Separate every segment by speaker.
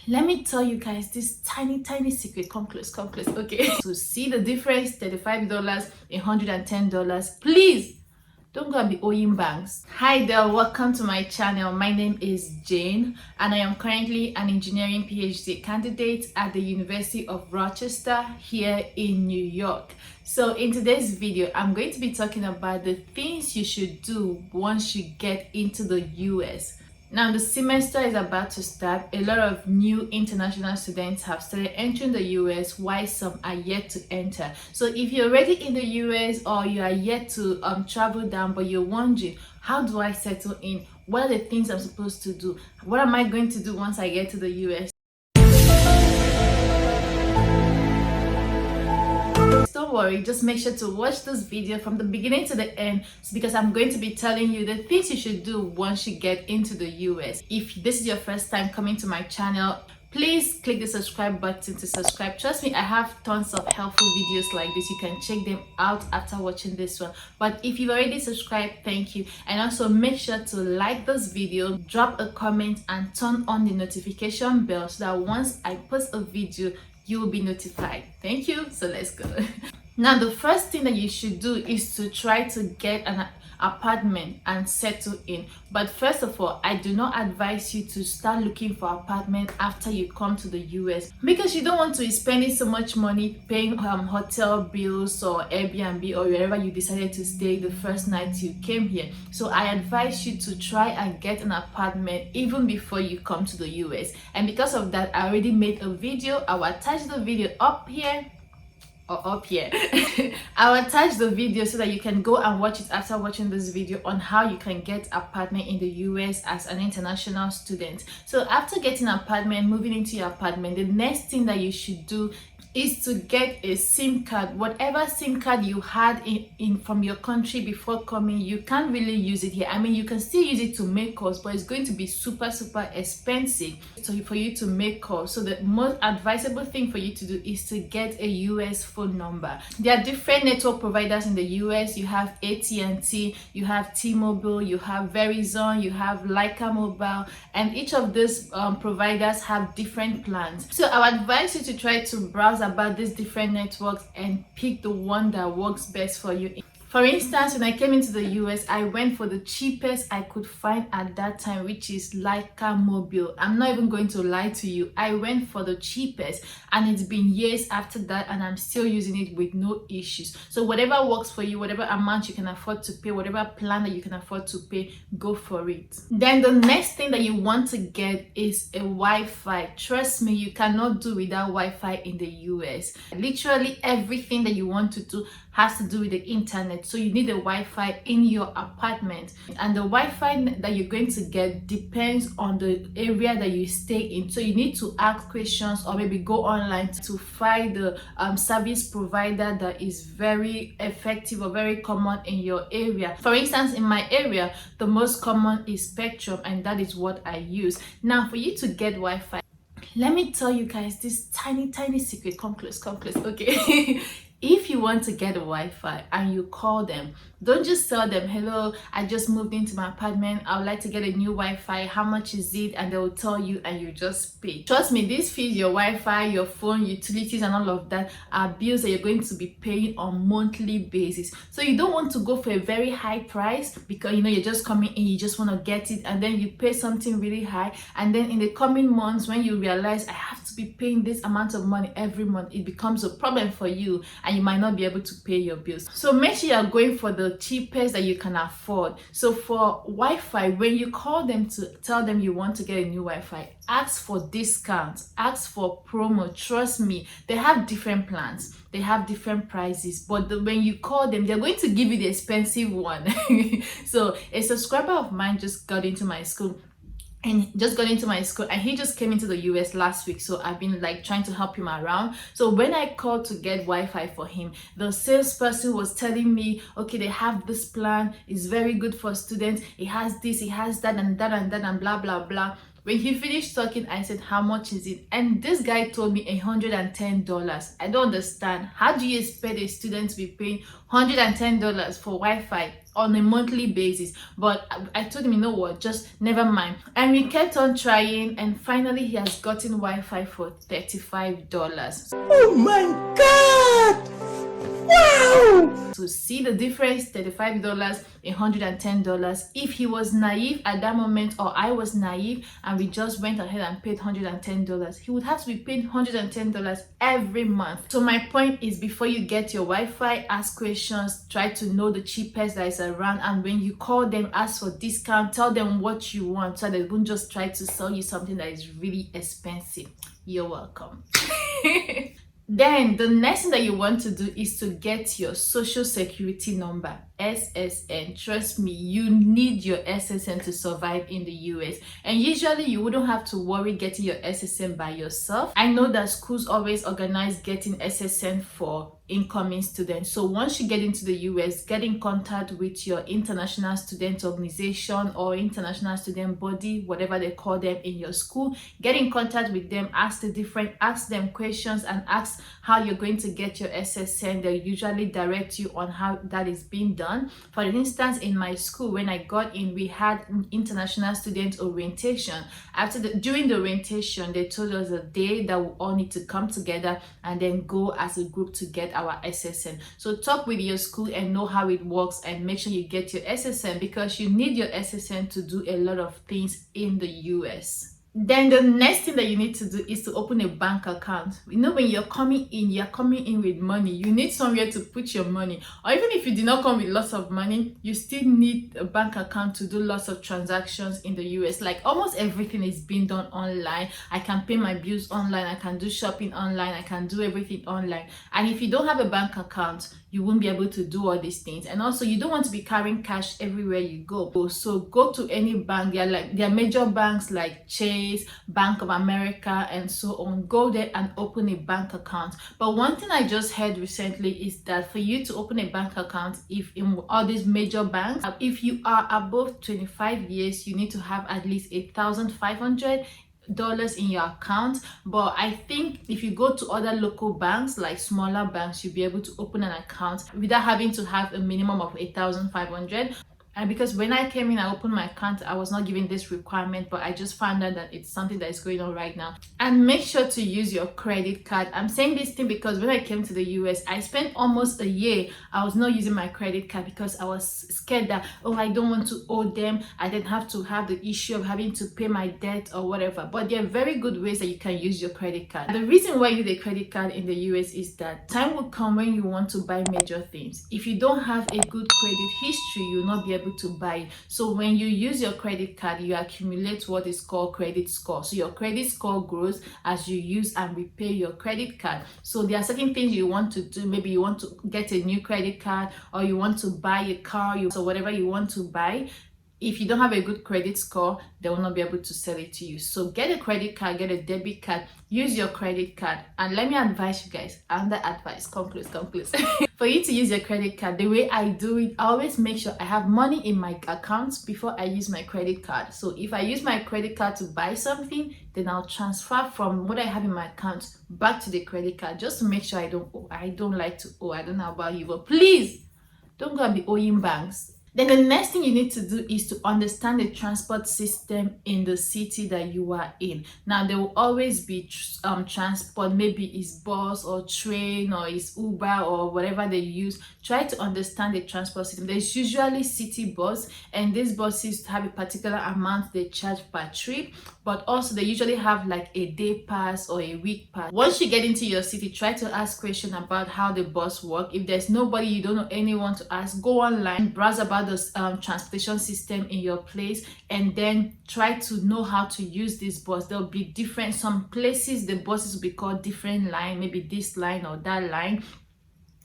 Speaker 1: Let me tell you guys this tiny secret. Come close, okay? To see the difference, $35, $110, please don't go and be owing banks. Hi there, welcome to my channel. My name is Jane and I am currently an engineering PhD candidate at the University of Rochester here in New York. So in today's video, I'm going to be talking about the things you should do once you get into the US. Now the semester is about to start. A lot of new international students have started entering the US while some are yet to enter. So if you're already in the US or you are yet to travel down but you're wondering, how do I settle in? What are the things I'm supposed to do? What am I going to do once I get to the US? Don't worry, just make sure to watch this video from the beginning to the end because I'm going to be telling you the things you should do once you get into the US. If this is your first time coming to my channel, please click the subscribe button to subscribe. Trust me, I have tons of helpful videos like this. You can check them out after watching this one. But if you've already subscribed, thank you. And also make sure to like this video, drop a comment and turn on the notification bell so that once I post a video, you will be notified. Thank you. So let's go. Now the first thing that you should do is to try to get an apartment and settle in. But first of all, I do not advise you to start looking for apartment after you come to the US because you don't want to be spending so much money paying hotel bills or Airbnb or wherever you decided to stay the first night you came here. So I advise you to try and get an apartment even before you come to the US. And because of that, I already made a video. I will attach the video up here or up here. I'll attach the video so that you can go and watch it after watching this video on how you can get apartment in the US as an international student. So after getting an apartment, moving into your apartment, the next thing that you should do is to get a SIM card. Whatever SIM card you had in from your country before coming, you can't really use it here. I mean, you can still use it to make calls, but it's going to be super expensive for you to make calls. So the most advisable thing for you to do is to get a US phone number. There are different network providers in the US. You have AT&T, you have T-Mobile, you have Verizon, you have Leica Mobile, and each of these providers have different plans. So I would advise you to try to browse about these different networks and pick the one that works best for you. For instance, when I came into the US, I went for the cheapest I could find at that time, which is Leica Mobile. I'm not even going to lie to you. I went for the cheapest and it's been years after that and I'm still using it with no issues. So whatever works for you, whatever amount you can afford to pay, whatever plan that you can afford to pay, go for it. Then the next thing that you want to get is a Wi-Fi. Trust me, you cannot do without Wi-Fi in the US. Literally everything that you want to do has to do with the internet. So you need a Wi-Fi in your apartment, and the Wi-Fi that you're going to get depends on the area that you stay in. So you need to ask questions or maybe go online to find the service provider that is very effective or very common in your area. For instance, in my area, the most common is Spectrum, and that is what I use. Now for you to get Wi-Fi, let me tell you guys this tiny secret. Come close, okay? If you want to get a Wi-Fi and you call them, don't just tell them, hello, I just moved into my apartment, I would like to get a new Wi-Fi, how much is it? And they will tell you and you just pay. Trust me, these fees, your Wi-Fi, your phone, utilities and all of that are bills that you're going to be paying on monthly basis. So you don't want to go for a very high price because you're just coming in, you just want to get it and then you pay something really high, and then in the coming months when you realize I have to be paying this amount of money every month, it becomes a problem for you and you might not be able to pay your bills. So make sure you're going for the cheapest that you can afford. So for Wi-Fi, when you call them to tell them you want to get a new Wi-Fi, ask for discounts, ask for promo. Trust me, they have different plans, they have different prices, but when you call them, they're going to give you the expensive one. So a subscriber of mine just got into my school and he just came into the US last week, so I've been like trying to help him around. So when I called to get Wi-Fi for him, the salesperson was telling me, okay, they have this plan, it's very good for students, it has this, it has that and that and that and blah blah blah. When he finished talking, I said, how much is it? And this guy told me $110. I don't understand. How do you expect a student to be paying $110 for Wi-Fi on a monthly basis. But I told him, you know what, just never mind. And we kept on trying, and finally he has gotten Wi-Fi for $35.
Speaker 2: Oh my God! Wow!
Speaker 1: To see the difference, $35, $110. If he was naive at that moment, or I was naive, and we just went ahead and paid $110, he would have to be paying $110 every month. So my point is, before you get your Wi-Fi, ask questions, try to know the cheapest that is around, and when you call them, ask for discount, tell them what you want, so they won't just try to sell you something that is really expensive. You're welcome. Then the next thing that you want to do is to get your social security number, SSN. Trust me, you need your SSN to survive in the US. And usually you wouldn't have to worry getting your SSN by yourself. I know that schools always organize getting SSN for incoming students. So once you get into the US, get in contact with your international student organization or international student body, whatever they call them in your school. Get in contact with them, ask them questions, and ask how you're going to get your SSN. They usually direct you on how that is being done. For instance, in my school, when I got in, we had international student orientation. During the orientation, they told us a day that we all need to come together and then go as a group to get our SSN. So talk with your school and know how it works, and make sure you get your SSN, because you need your SSN to do a lot of things in the US. Then the next thing that you need to do is to open a bank account. You know, when you're coming in with money, you need somewhere to put your money. Or even if you did not come with lots of money, you still need a bank account to do lots of transactions in the US. Like almost everything is being done online. I can pay my bills online, I can do shopping online, I can do everything online. And if you don't have a bank account, you won't be able to do all these things. And also, you don't want to be carrying cash everywhere you go. So go to any bank. There are major banks like Chase, Bank of America, and so on. Go there and open a bank account. But one thing I just heard recently is that for you to open a bank account, if in all these major banks, if you are above 25 years, you need to have at least $1,500 in your account. But I think if you go to other local banks, like smaller banks, you'll be able to open an account without having to have a minimum of 1,500. And because when I came in, I opened my account, I was not given this requirement, but I just found out that it's something that is going on right now. And make sure to use your credit card. I'm saying this thing because when I came to the US, I spent almost a year, I was not using my credit card because I was scared that, oh, I don't want to owe them. I didn't have to have the issue of having to pay my debt or whatever. But there are very good ways that you can use your credit card. The reason why you need a credit card in the US is that time will come when you want to buy major things. If you don't have a good credit history, you'll not be able to buy it. So when you use your credit card, you accumulate what is called credit score. So your credit score grows as you use and repay your credit card. So there are certain things you want to do. Maybe you want to get a new credit card, or you want to buy a car, so whatever you want to buy. If you don't have a good credit score, they will not be able to sell it to you. So get a credit card, get a debit card, use your credit card. And let me advise you guys, under advice, come close. For you to use your credit card, the way I do it, I always make sure I have money in my accounts before I use my credit card. So if I use my credit card to buy something, then I'll transfer from what I have in my account back to the credit card, just to make sure I don't owe. I don't like to owe. I don't know about you, but please don't go and be owing banks. Then the next thing you need to do is to understand the transport system in the city that you are in. Now, there will always be transport, maybe it's bus or train or it's Uber or whatever they use. Try to understand the transport system. There's usually city bus, and these buses have a particular amount they charge per trip, but also they usually have like a day pass or a week pass. Once you get into your city, try to ask questions about how the bus work. If there's nobody, you don't know anyone to ask, go online, browse about the transportation system in your place, and then try to know how to use this bus. There'll be different, some places the buses will be called different line, maybe this line or that line.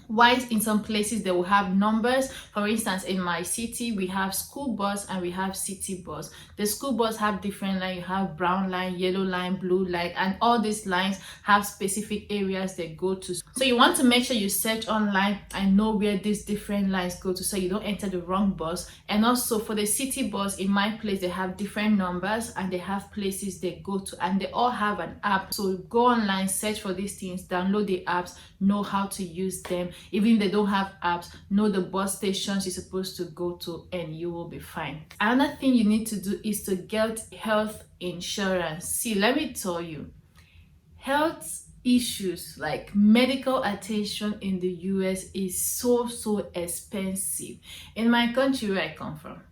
Speaker 1: While in some places they will have numbers. For instance, in my city we have school bus and we have city bus. The school bus have different line. You have brown line, yellow line, blue line, and all these lines have specific areas they go to. So you want to make sure you search online and know where these different lines go to, so you don't enter the wrong bus. And also for the city bus, in my place they have different numbers and they have places they go to, and they all have an app. So go online, search for these things, download the apps, know how to use them, Even if they don't have apps, know the bus stations you're supposed to go to, and you will be fine. Another thing you need to do is to get health insurance. See, let me tell you, health issues like medical attention in the US is so expensive. In my country where I come from,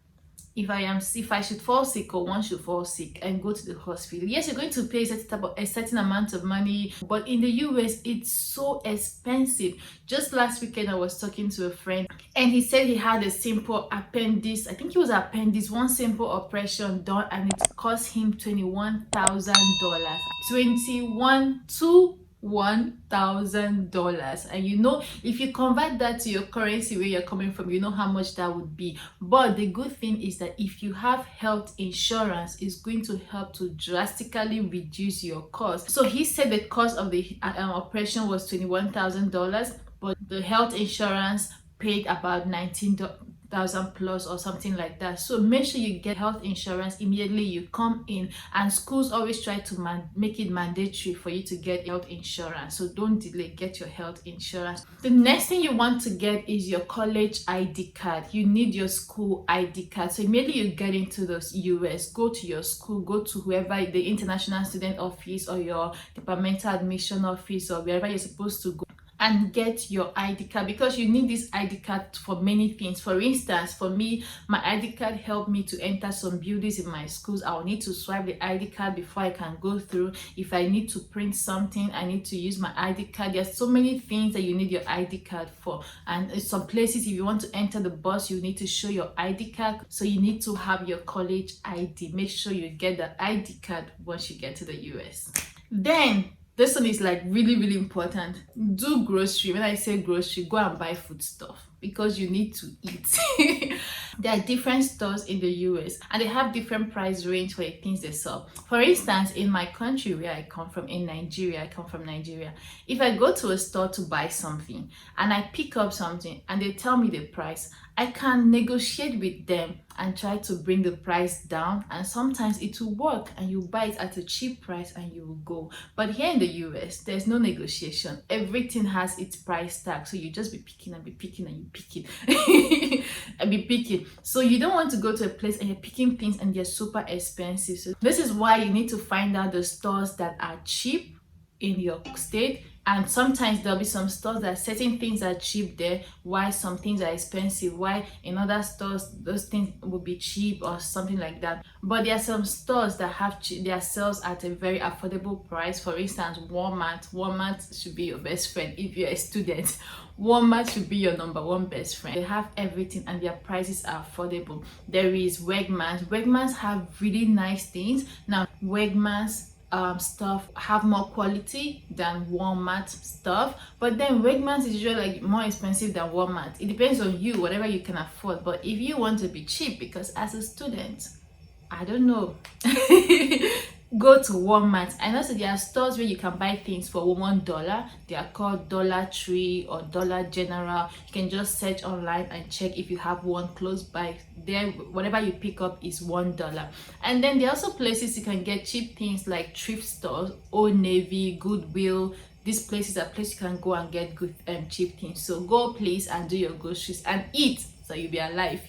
Speaker 1: if I should fall sick or one should fall sick and go to the hospital, yes, you're going to pay a certain amount of money, but in the US it's so expensive. Just last weekend I was talking to a friend and he said he had a simple appendix, I think it was appendix, one simple operation done, and it cost him $21,000. 1,000. And you know, if you convert that to your currency where you're coming from, you know how much that would be. But the good thing is that if you have health insurance, it's going to help to drastically reduce your cost. So he said the cost of the operation was $21,000, but the health insurance paid about $19,000 plus or something like that. So make sure you get health insurance immediately you come in, and schools always try to make it mandatory for you to get health insurance. So don't delay, get your health insurance. The next thing you want to get is your college ID card. You need your school ID card. So immediately you get into the US, go to your school, go to whoever, the international student office or your departmental admission office or wherever you're supposed to go, and get your ID card, because you need this ID card for many things. For instance, for me, my ID card helped me to enter some buildings in my schools. I'll need to swipe the ID card before I can go through. If I need to print something, I need to use my ID card. There's so many things that you need your ID card for. And in some places, if you want to enter the bus, you need to show your ID card. So you need to have your college ID. Make sure you get the ID card once you get to the US. Then this one is like really important. Do grocery. When I say grocery, go and buy food stuff, because you need to eat. There are different stores in the US and they have different price range for the things they sell. For instance, in my country where I come from, in Nigeria, I come from Nigeria, if I go to a store to buy something and I pick up something and they tell me the price, I can negotiate with them and try to bring the price down, and sometimes it will work and you buy it at a cheap price and you will go. But here in the US, there's no negotiation. Everything has its price tag, so you just be picking and be picking and you pick it and be picking. So you don't want to go to a place and you're picking things and they're super expensive. So this is why you need to find out the stores that are cheap in your state. And sometimes there'll be some stores that certain things are cheap there, while some things are expensive, while in other stores those things will be cheap or something like that. But there are some stores that have their sales at a very affordable price. For instance, Walmart should be your best friend if you're a student. Walmart should be your number one best friend. They have everything and their prices are affordable. There is Wegmans have really nice things. Now Wegmans stuff have more quality than Walmart stuff, but then Wegmans is usually like more expensive than Walmart. It depends on you, whatever you can afford. But if you want to be cheap, because as a student, I don't know, go to Walmart. And also there are stores where you can buy things for $1. They are called Dollar Tree or Dollar General. You can just search online and check if you have one close by. There, whatever you pick up is $1. And then there are also places you can get cheap things like thrift stores, Old Navy, Goodwill. These places are places you can go and get good and cheap things. So go please and do your groceries and eat so you'll be alive.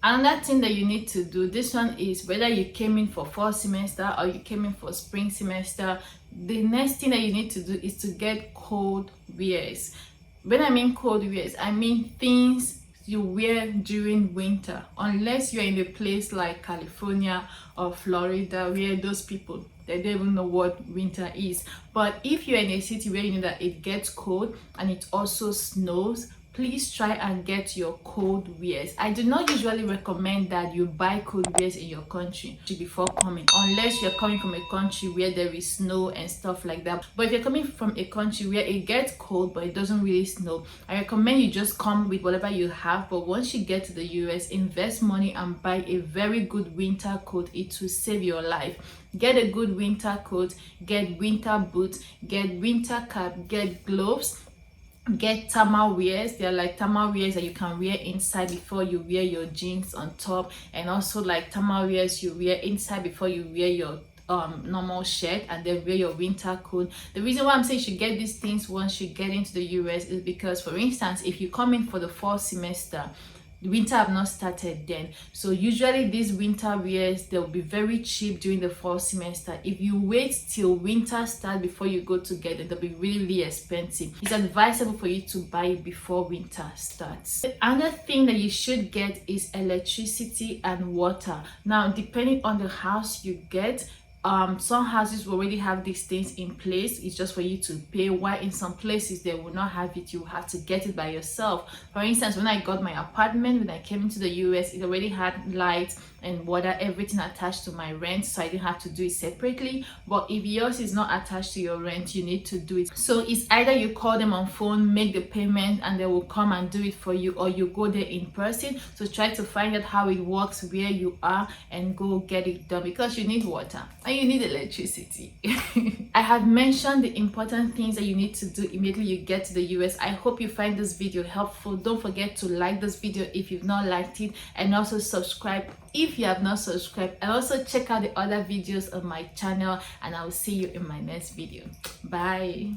Speaker 1: Another thing that you need to do, this one is whether you came in for fall semester or you came in for spring semester, the next thing that you need to do is to get cold wears. When I mean cold wears, I mean things you wear during winter, unless you're in a place like California or Florida where those people, they don't even know what winter is. But if you're in a city where you know that it gets cold and it also snows, please try and get your cold wears. I do not usually recommend that you buy cold wears in your country before coming, unless you're coming from a country where there is snow and stuff like that. But if you're coming from a country where it gets cold but it doesn't really snow, I recommend you just come with whatever you have. But once you get to the US, invest money and buy a very good winter coat. It will save your life. Get a good winter coat, get winter boots, get winter cap, get gloves, get thermal wears. They're like thermal wears that you can wear inside before you wear your jeans on top, and also like thermal wears you wear inside before you wear your normal shirt and then wear your winter coat. The reason why I'm saying you should get these things once you get into the US is because, for instance, if you come in for the fall semester, winter have not started then, so usually these winter wears, they'll be very cheap during the fall semester. If you wait till winter starts before you go to get it, they'll be really expensive. It's advisable for you to buy it before winter starts. The other thing that you should get is electricity and water. Now, depending on the house you get, some houses will already have these things in place. It's just for you to pay, while in some places they will not have it. You have to get it by yourself. For instance, when I got my apartment, when I came into the US, it already had lights and water, everything attached to my rent, so I didn't have to do it separately. But if yours is not attached to your rent, you need to do it. So it's either you call them on phone, make the payment, and they will come and do it for you, or you go there in person. So try to find out how it works where you are and go get it done, because you need water and you need electricity. I have mentioned the important things that you need to do immediately you get to the US. I hope you find this video helpful. Don't forget to like this video if you've not liked it, and also subscribe if you have not subscribed, and also check out the other videos on my channel, and I will see you in my next video. Bye.